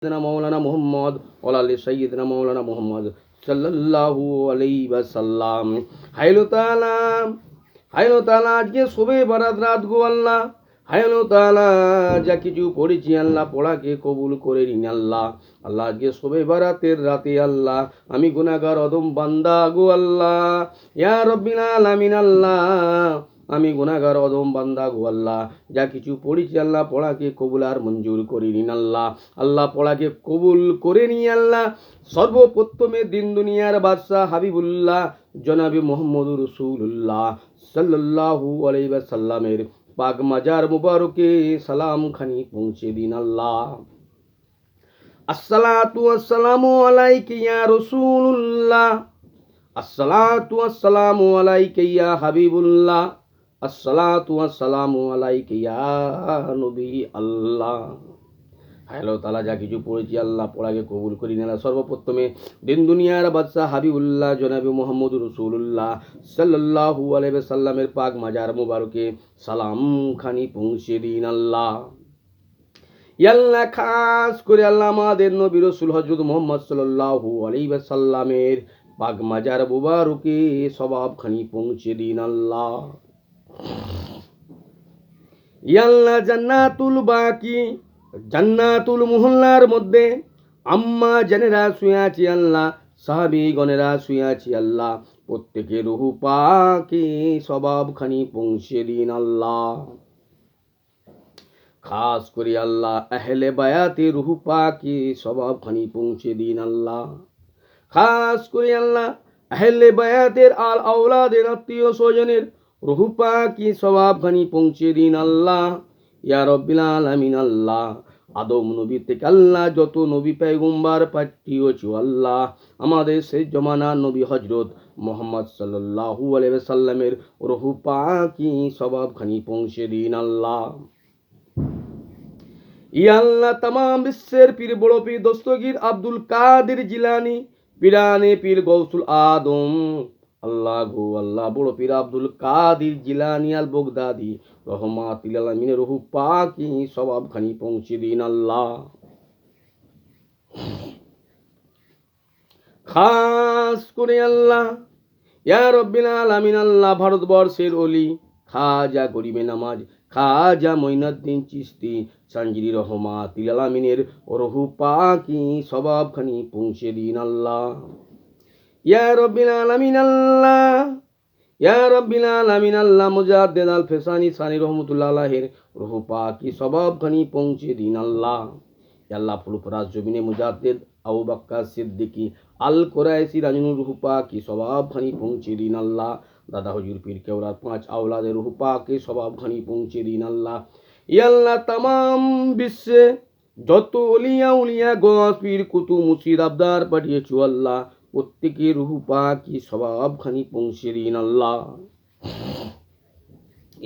মৌলানা মোহাম্মদ ওলালি সৈয়দনা মৌলানা মোহাম্মদ সাল্লাল্লাহু আলাইহি ওয়াসাল্লাম। হায়লো তাআলা আজকে শবে বারাত রাত গো আল্লাহ, হায়লো তাআলা যা কিছু পড়েছি আল্লাহ পড়াকে কবুল করে নিন আল্লাহ। আল্লাহ আজকে শবে বারাতের রাতে আল্লাহ আমি গুনাহগার অদম বান্দা গো আল্লাহ, ইয়া রব্বিল আলামিন আল্লাহ আমি গুনাহগার অদম বান্দা গো আল্লাহ, যা কিছু পড়েছি আল্লাহ পড়াকে কবুল আর মঞ্জুর করে নিন আল্লাহ। আল্লাহ পড়াকে কবুল করে নিয়ে আল্লাহ সর্বপ্রথমে দিন দুনিয়ার বাদশাহ হাবিবুল্লাহ জনাবি মোহাম্মদুর রাসূলুল্লাহ সাল্লাল্লাহু আলাইহি ওয়াসাল্লামের পাক মাজার মুবারকে সালাম খানি পৌঁছে দিন আল্লাহ। আসসালাতু আসসালামু আলাইকা ইয়া রাসূলুল্লাহ, আসসালাতু আসসালামু আলাইকা ইয়া হাবিবুল্লাহ, আসসালাতু আসসালামু আলাইকা ইয়া নবী আল্লাহ। হ্যালো তাআলা যা কিছু পড়েছি আল্লাহ পড়াকে কবুল করি না। সর্বপ্রথমে দিন দুনিয়ার বাদশাহ হাবিবুল্লাহ জনাবি মুহাম্মদুর রাসূলুল্লাহ সাল্লাল্লাহু আলাইহি ওয়াসাল্লামের পাক মাজার মুবারকে সালাম খানি পৌঁছে দিন আল্লাহ। আল্লাহ খাস করে আল্লাহ আমাদের নবী রাসূল হযরত মুহাম্মদ সাল্লাল্লাহু আলাইহি ওয়াসাল্লামের পাক মাজার মুবারকে সওয়াব খানি পৌঁছে দিন আল্লাহ। আল্লাহ জান্নাতুল বাকি জান্নাতুল মুহল্লার মধ্যে আম্মা জানেরা শুয়ে আছি আল্লাহ, সাহাবী গণেরা শুয়ে আছি আল্লাহ, প্রত্যেকের রূহ পাকে সওয়াব খানি পৌঁছে দিন আল্লাহ। খাস করে আল্লাহ আহলে বায়াতে রূহ পাকে সওয়াব খানি পৌঁছে দিন আল্লাহ। খাস করে আল্লাহ আহলে বায়াতের আল আওলাদের আত্মীয় স্বজনের রূহ পাকে সওয়াব খানি পৌঁছে দিন আল্লাহ। ইয়া রব্বিল আলামিন আল্লাহ আদম নবী থেকে আল্লাহ যত নবী পয়গম্বর পাঠিয়েছো আল্লাহ, আমাদের শেষ জমানার নবী হযরত মুহাম্মদ সাল্লাল্লাহু আলাইহি ওয়াসাল্লামের রূহ পাকে সওয়াব খানি পৌঁছে দিন আল্লাহ। ইয়া আল্লাহ तमाम বিশ্বের পীর বড় পীর দস্তগীর আব্দুল কাদের জিলানী, পীরানে পীর গৌসুল আদম আল্লাহ গো আল্লাহ বড় পীর আব্দুল কাদের জিলানী আল বগদাদি রহমাতুল আলামিনের রূহ পাকে সওয়াব খানি পৌঁছে দিন আল্লাহ। খাস করে আল্লাহ ইয়া রব্বিল আলামিন আল্লাহ ভারতবর্ষের ওলি খাজা গরিবে নামাজ খাজা মঈনুদ্দিন চিশতি সানজিরি রহমাতুল আলামিনের রূহ পাকে সওয়াব খানি পৌঁছে দিন আল্লাহ। ইয়া রব্বিল আলামিন আল্লাহ ইয়া রব্বিল আলামিন আল্লাহ মুজাদ্দিদ আল ফেসানি সানি রহমাতুল্লাহ আলাইহির রূহ পাকে সওয়াব খানি পৌঁছে দিন আল্লাহ। আল্লাহ ফুলফরাজ জমিনে মুজাদ্দিদ আবু বকর সিদ্দিকী আল কুরাইশি রাজনুর রূহ পাকে সওয়াব খানি পৌঁছে দিন আল্লাহ। দাদা হুজুর পীর কেওড়ার 5 আওলাদের রূহ পাকে সওয়াব খানি পৌঁছে দিন আল্লাহ। ইয়া আল্লাহ तमाम বিশ্বে যত ওলিয়া উলিয়া গস পীর কুতুব মুর্শিদ আবদার পাঠিয়েছো আল্লাহ, প্রত্যেকের রূহ পাকে সওয়াব খানি পৌঁছে দিন আল্লাহ।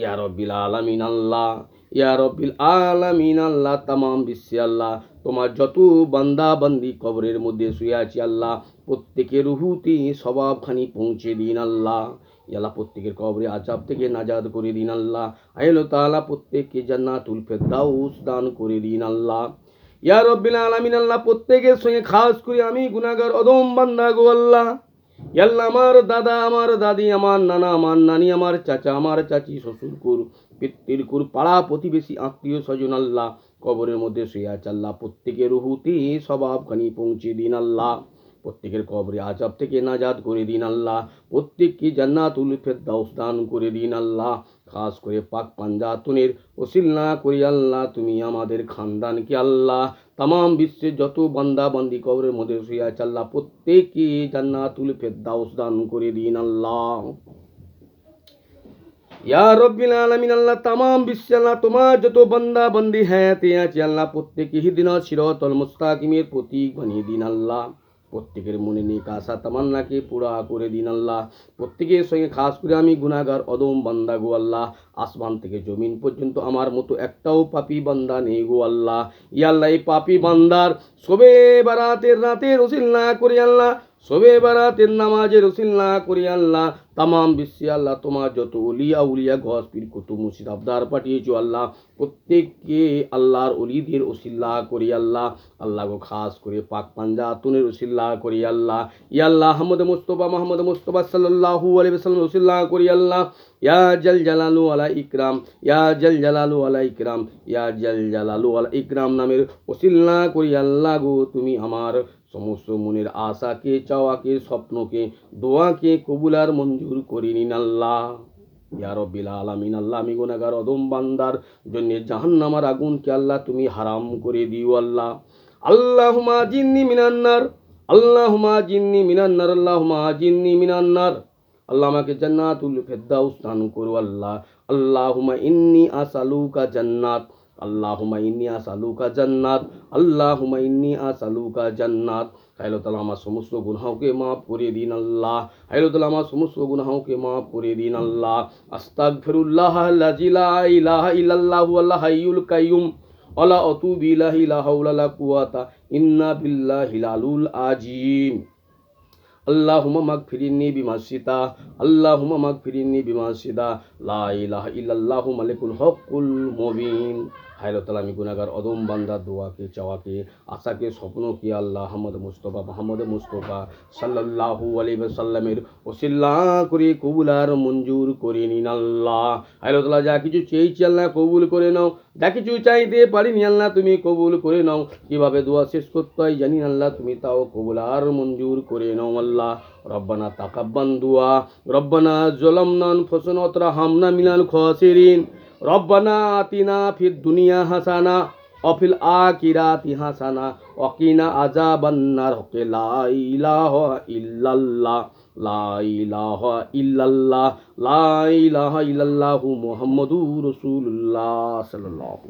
ইয়া রব্বিল আলামিন আল্লাহ ইয়া রব্বিল আলামিন আল্লাহ तमाम বিশ্বে আল্লাহ তোমার যত বান্দা বান্দি কবরের মধ্যে শুয়ে আছে আল্লাহ, প্রত্যেকের রূহতে সওয়াব খানি পৌঁছে দিন আল্লাহ। আল্লাহ প্রত্যেকের কবরে আযাব থেকে নাজাত করে দিন আল্লাহ। আল্লাহ তাআলা প্রত্যেককে জান্নাতুল ফেরদাউস দান করে দিন আল্লাহ। ইয়া রব্বিল আলামিন আল্লাহ প্রত্যেকের সঙ্গে খাস করে আমি গুনাহগার অদম বান্দা গো আল্লাহ, আল্লাহ আমার দাদা আমার দাদি আমার নানা আমার নানি আমার চাচা আমার চাচি শ্বশুর কুর পিতৃর কুর পাড়া প্রতিবেশী আত্মীয় স্বজন আল্লাহ কবরের মধ্যে শুয়ে আছে আল্লাহ, প্রত্যেকের রূহতে সওয়াব খানি পৌঁছে দিন আল্লাহ। প্রত্যেকের কবরে আযাব থেকে নাজাত করে দিন আল্লাহ, প্রত্যেককে জান্নাতুল ফেরদাউস দান করে দিন আল্লাহ। খাস করে পাক পাঞ্জাতনের ওসিলা করি আল্লাহ তুমি আমাদের খানদানকে আল্লাহ तमाम বিশ্বের যত বান্দা বান্দি কবরের মধ্যে শুয়ে আছে আল্লাহ, প্রত্যেককে জান্নাতুল ফেরদাউস দান করে দিন আল্লাহ। ইয়া রব্বিল আলামিন আল্লাহ तमाम বিশ্বে আল্লাহ তোমার যত বান্দা বান্দি হায়াতে আছে আল্লাহ, প্রত্যেককে হিদিনাস সিরাতাল মুস্তাকিমের প্রতীক বানিয়ে দিন আল্লাহ। প্রত্যেকের মনে নেক আশা তামান্নাকে পুরা করে দিন আল্লাহ। প্রত্যেকের সঙ্গে খাস করে আমি গুনাহগার অদম বান্দা গো আল্লাহ, আসমান থেকে জমিন পর্যন্ত আমার মতো একটাও পাপী বান্দা নেই গো আল্লাহ। ইয়া আল্লাহ এই পাপী বান্দার শবে বারাতের রাতের ওসিলা করে আল্লাহ, শবে বারাতের নামাজের ওসিলা করে আল্লাহ তামাম বিশ্বে আল্লাহ তোমার যত উলিয়া উলিয়া গস পীর কুতুব মুর্শিদ আবদার পাঠিয়েছো আল্লাহ, প্রত্যেককে আল্লাহর অলিদের ওসিল্লা করি আল্লাহ, আল্লাহ গো খাস করে পাক পাঞ্জাতুনের ওসিল্লা করি আল্লাহ, ইয়া আল্লাহ মোহাম্মদ মুস্তফা সাল্লাল্লাহু আলাইহি ওয়াসাল্লাম ওসিল্লা করি আল্লাহ, ইয়া জাল জালালু আলা ইকরাম, ইয়া জাল জালালু আলা ইকরাম, ইয়া জাল জালালু আলা ইকরাম নামের ওসিল্লা করি আল্লাহ গো তুমি আমার সমস্ত মনের আশাকে, চাওয়াকে, স্বপ্নকে, দোয়াকে কবুল আর মঞ্জুর করে নিন আল্লাহ। ইয়া রব্বিল আলামিন আল্লাহ, আমি গুনাহগার অদম বান্দার জন্য জাহান্নামের আগুনকে আল্লাহ তুমি হারাম করে দিও আল্লাহ। আল্লাহুম্মা জিন্নি মিনান নার, আল্লাহুম্মা জিন্নি মিনান নার, আল্লাহুম্মা জিন্নি মিনান নার। আল্লাহ আমাকে জান্নাতুল ফেরদাউস দান করো আল্লাহ। আল্লাহুম্মা ইন্নী আসআলুকা জান্নাত, আল্লাহুম্মা ইন্নী আসআলুকা জান্নাত, আল্লাহুম্মা ইন্নী আসআলুকা জান্নাত। আল্লাহ তাআলা আমার সমস্ত গুনাহকে মাফ করে দিন আল্লাহ, আল্লাহ তাআলা আমার সমস্ত গুনাহকে মাফ করে দিন আল্লাহ। আস্তাগফিরুল্লাহ আল্লাযী লা ইলাহা ইল্লাল্লাহু আল হাইয়ুল কাইয়্যুম ওয়ালা আতুবু ইলাইহি লা হাওলা ওয়ালা কুওয়াতা ইল্লা বিল্লাহিল আলিয়্যিল আযীম। আল্লাহুম্মা মাগফিরনি বিমা শিতা, আল্লাহুম্মা মাগফিরনি বিমা শিতা, লা ইলাহা ইল্লাল্লাহু মালিকুল হকুল মুবিন। হায় আল্লাহ তাআলা, আমি গুনাহগার অদম বান্দার দোয়াকে, চাওয়াকে, আশাকে, স্বপ্নকে আল্লাহ মোহাম্মদ মুস্তফা সাল্লাল্লাহু আলাইহি ওয়াসাল্লামের ওসিলা করে কবুল আর মঞ্জুর করে নিন আল্লাহ। হায় আল্লাহ তাআলা, যা কিছু চেয়েছি আল্লাহ কবুল করে নাও, যা কিছু চাইতে পারিনি আল্লাহ তুমি কবুল করে নাও, কিভাবে দোয়া শেষ করতে হয় জানি আল্লাহ তুমি তাও কবুল আর মঞ্জুর করে নাও আল্লাহ। রব্বানা তাকাব্বাল দুআ, রব্বানা যালামনা আনফুসানা ওয়া তারহামনা মিনাল খাসিরিন, রব্বানা আতিনা ফিদ দুনিয়া হাসানা ওয়া ফিল আখিরাতি হাসানা ওয়া কিনা আযাবান নার। লা ইলাহা ইল্লাল্লাহ, লা ইলাহা ইল্লাল্লাহ, লা ইলাহা ইল্লাল্লাহু মুহাম্মাদুর রাসূলুল্লাহ সাল্লাল্লাহু